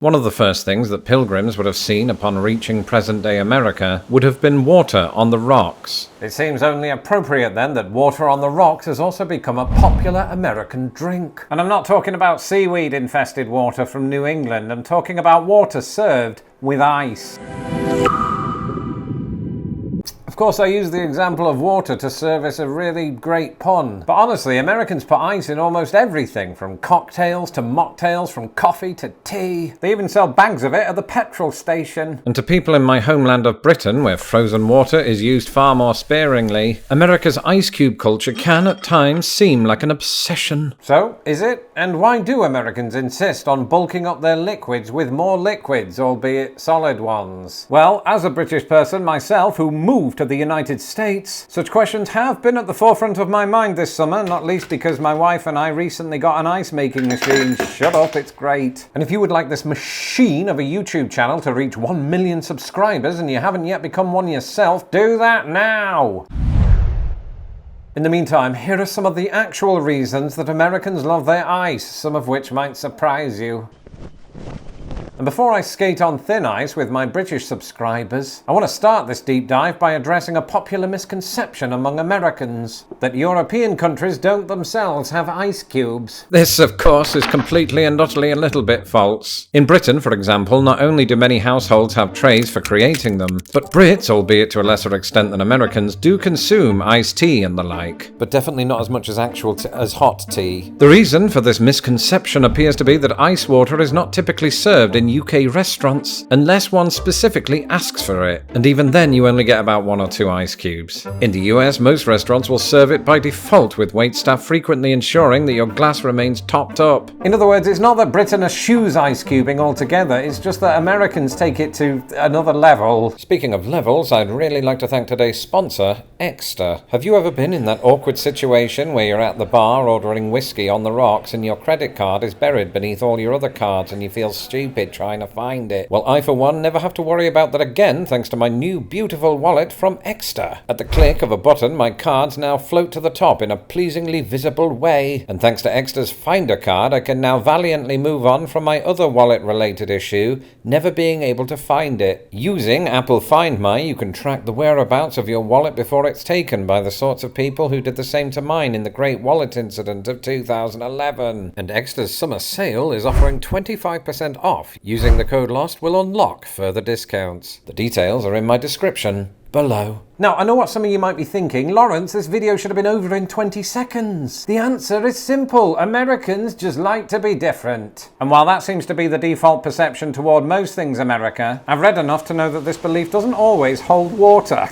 One of the first things that pilgrims would have seen upon reaching present-day America would have been water on the rocks. It seems only appropriate then that water on the rocks has also become a popular American drink. And I'm not talking about seaweed-infested water from New England, I'm talking about water served with ice. Of course, I use the example of water to service a really great pun. But honestly, Americans put ice in almost everything, from cocktails to mocktails, from coffee to tea. They even sell bags of it at the petrol station. And to people in my homeland of Britain, where frozen water is used far more sparingly, America's ice cube culture can at times seem like an obsession. So, is it? And why do Americans insist on bulking up their liquids with more liquids, albeit solid ones? Well, as a British person myself who moved to the United States, such questions have been at the forefront of my mind this summer, not least because my wife and I recently got an ice making machine. Shut up, it's great. And if you would like this machine of a YouTube channel to reach 1 million subscribers and you haven't yet become one yourself, do that now! In the meantime, here are some of the actual reasons that Americans love their ice, some of which might surprise you. And before I skate on thin ice with my British subscribers, I want to start this deep dive by addressing a popular misconception among Americans, that European countries don't themselves have ice cubes. This, of course, is completely and utterly a little bit false. In Britain, for example, not only do many households have trays for creating them, but Brits, albeit to a lesser extent than Americans, do consume iced tea and the like. But definitely not as much as as hot tea. The reason for this misconception appears to be that ice water is not typically served in UK restaurants unless one specifically asks for it, and even then you only get about 1 or 2 ice cubes. In the US, most restaurants will serve it by default, with waitstaff frequently ensuring that your glass remains topped up. In other words, it's not that Britain eschews ice cubing altogether, it's just that Americans take it to another level. Speaking of levels, I'd really like to thank today's sponsor, Extra. Have you ever been in that awkward situation where you're at the bar ordering whiskey on the rocks and your credit card is buried beneath all your other cards and you feel stupid trying to find it? Well, I for one never have to worry about that again thanks to my new beautiful wallet from Extra. At the click of a button, my cards now float to the top in a pleasingly visible way, and thanks to Extra's Finder card, I can now valiantly move on from my other wallet-related issue, never being able to find it. Using Apple Find My, you can track the whereabouts of your wallet before it's taken by the sorts of people who did the same to mine in the Great Wallet Incident of 2011. And Extra's summer sale is offering 25% off. Using the code LOST will unlock further discounts. The details are in my description below. Now, I know what some of you might be thinking. Lawrence, this video should have been over in 20 seconds. The answer is simple. Americans just like to be different. And while that seems to be the default perception toward most things America, I've read enough to know that this belief doesn't always hold water.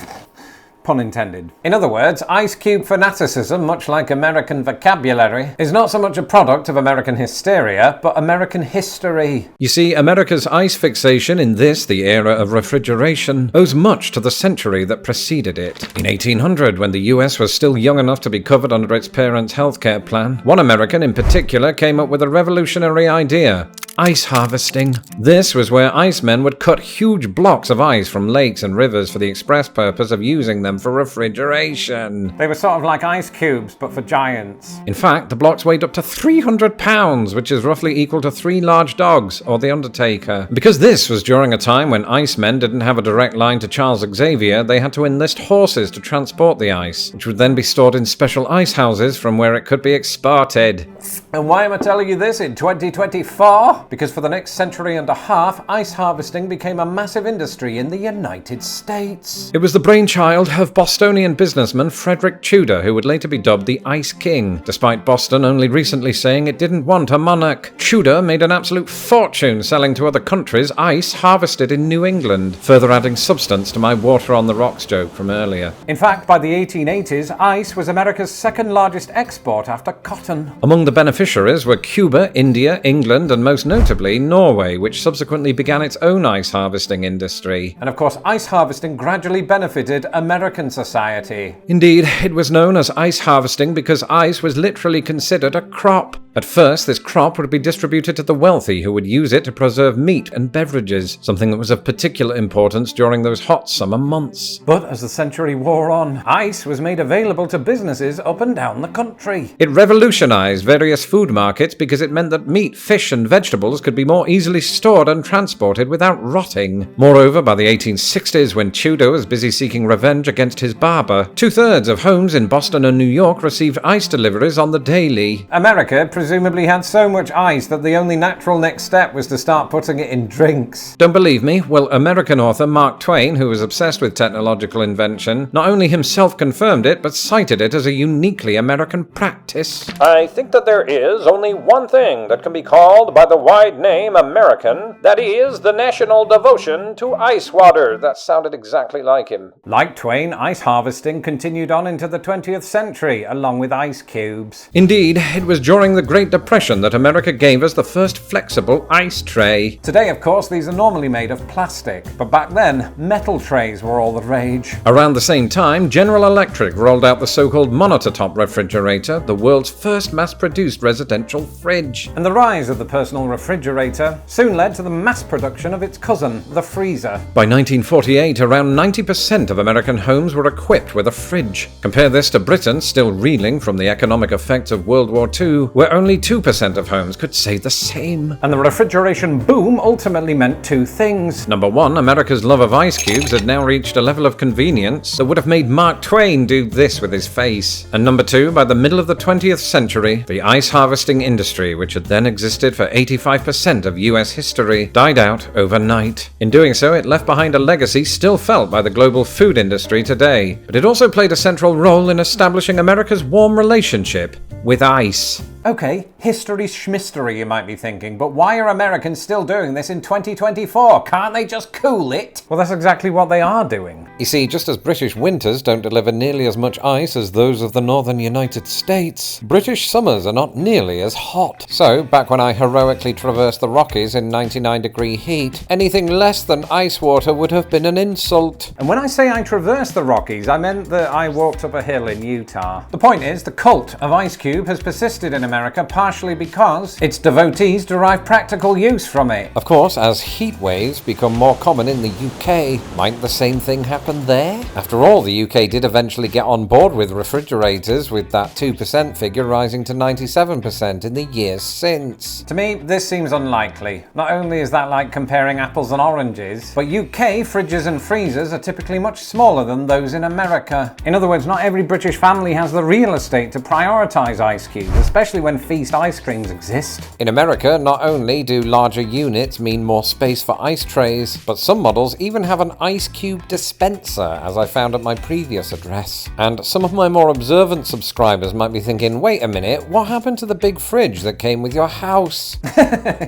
Pun intended. In other words, ice cube fanaticism, much like American vocabulary, is not so much a product of American hysteria, but American history. You see, America's ice fixation in this, the era of refrigeration, owes much to the century that preceded it. In 1800, when the US was still young enough to be covered under its parents' healthcare plan, one American in particular came up with a revolutionary idea: ice harvesting. This was where icemen would cut huge blocks of ice from lakes and rivers for the express purpose of using them for refrigeration. They were sort of like ice cubes, but for giants. In fact, the blocks weighed up to 300 pounds, which is roughly equal to 3 large dogs, or The Undertaker. Because this was during a time when icemen didn't have a direct line to Charles Xavier, they had to enlist horses to transport the ice, which would then be stored in special ice houses from where it could be exported. And why am I telling you this in 2024? Because for the next century and a half, ice harvesting became a massive industry in the United States. It was the brainchild of Bostonian businessman Frederick Tudor, who would later be dubbed the Ice King, despite Boston only recently saying it didn't want a monarch. Tudor made an absolute fortune selling to other countries ice harvested in New England, further adding substance to my water on the rocks joke from earlier. In fact, by the 1880s, ice was America's second largest export after cotton. Among the beneficiaries were Cuba, India, England, and most notably Norway, which subsequently began its own ice harvesting industry. And of course, ice harvesting gradually benefited American society. Indeed, it was known as ice harvesting because ice was literally considered a crop. At first, this crop would be distributed to the wealthy who would use it to preserve meat and beverages, something that was of particular importance during those hot summer months. But as the century wore on, ice was made available to businesses up and down the country. It revolutionized various food markets because it meant that meat, fish, and vegetables could be more easily stored and transported without rotting. Moreover, by the 1860s, when Tudor was busy seeking revenge against his barber, 2/3 of homes in Boston and New York received ice deliveries on the daily. America presumably had so much ice that the only natural next step was to start putting it in drinks. Don't believe me? Well, American author Mark Twain, who was obsessed with technological invention, not only himself confirmed it, but cited it as a uniquely American practice. I think that there is only one thing that can be called by the wide name American, that is the national devotion to ice water. That sounded exactly like him. Like Twain, ice harvesting continued on into the 20th century, along with ice cubes. Indeed, it was during the Great Depression that America gave us the first flexible ice tray. Today, of course, these are normally made of plastic, but back then, metal trays were all the rage. Around the same time, General Electric rolled out the so-called monitor-top refrigerator, the world's first mass-produced residential fridge. And the rise of the personal refrigerator soon led to the mass production of its cousin, the freezer. By 1948, around 90% of American homes were equipped with a fridge. Compare this to Britain, still reeling from the economic effects of World War II, where only 2% of homes could say the same. And the refrigeration boom ultimately meant two things. Number one, America's love of ice cubes had now reached a level of convenience that would have made Mark Twain do this with his face. And number two, by the middle of the 20th century, the ice harvesting industry, which had then existed for 85% of US history, died out overnight. In doing so, it left behind a legacy still felt by the global food industry today. But it also played a central role in establishing America's warm relationship with ice. Okay, history schmistery, you might be thinking, but why are Americans still doing this in 2024? Can't they just cool it? Well, that's exactly what they are doing. You see, just as British winters don't deliver nearly as much ice as those of the northern United States, British summers are not nearly as hot. So, back when I heroically traversed the Rockies in 99-degree heat, anything less than ice water would have been an insult. And when I say I traversed the Rockies, I meant that I walked up a hill in Utah. The point is, the cult of Ice Cube has persisted in America partially because its devotees derive practical use from it. Of course, as heat waves become more common in the UK, might the same thing happen there? After all, the UK did eventually get on board with refrigerators, with that 2% figure rising to 97% in the years since. To me, this seems unlikely. Not only is that like comparing apples and oranges, but UK fridges and freezers are typically much smaller than those in America. In other words, not every British family has the real estate to prioritise ice cubes, especially when Feast ice creams exist. In America, not only do larger units mean more space for ice trays, but some models even have an ice cube dispenser, as I found at my previous address. And some of my more observant subscribers might be thinking, wait a minute, what happened to the big fridge that came with your house?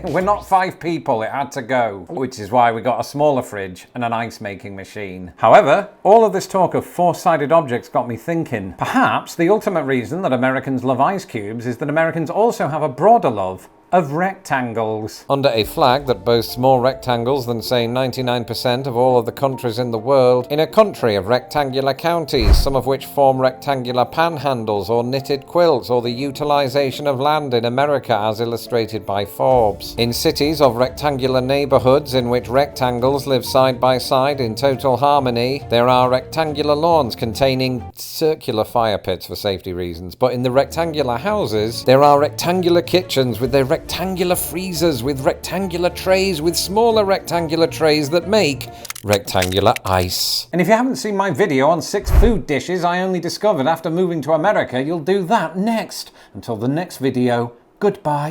We're not 5 people, it had to go. Which is why we got a smaller fridge and an ice making machine. However, all of this talk of four-sided objects got me thinking, perhaps the ultimate reason that Americans love ice cubes is that Americans also have a broader love of rectangles. Under a flag that boasts more rectangles than, say, 99% of all of the countries in the world, in a country of rectangular counties, some of which form rectangular panhandles or knitted quilts, or the utilization of land in America as illustrated by Forbes. In cities of rectangular neighborhoods in which rectangles live side by side in total harmony, there are rectangular lawns containing circular fire pits for safety reasons, but in the rectangular houses, there are rectangular kitchens with their rectangular freezers, with rectangular trays, with smaller rectangular trays that make rectangular ice. And if you haven't seen my video on 6 food dishes I only discovered after moving to America, you'll do that next. Until the next video, goodbye.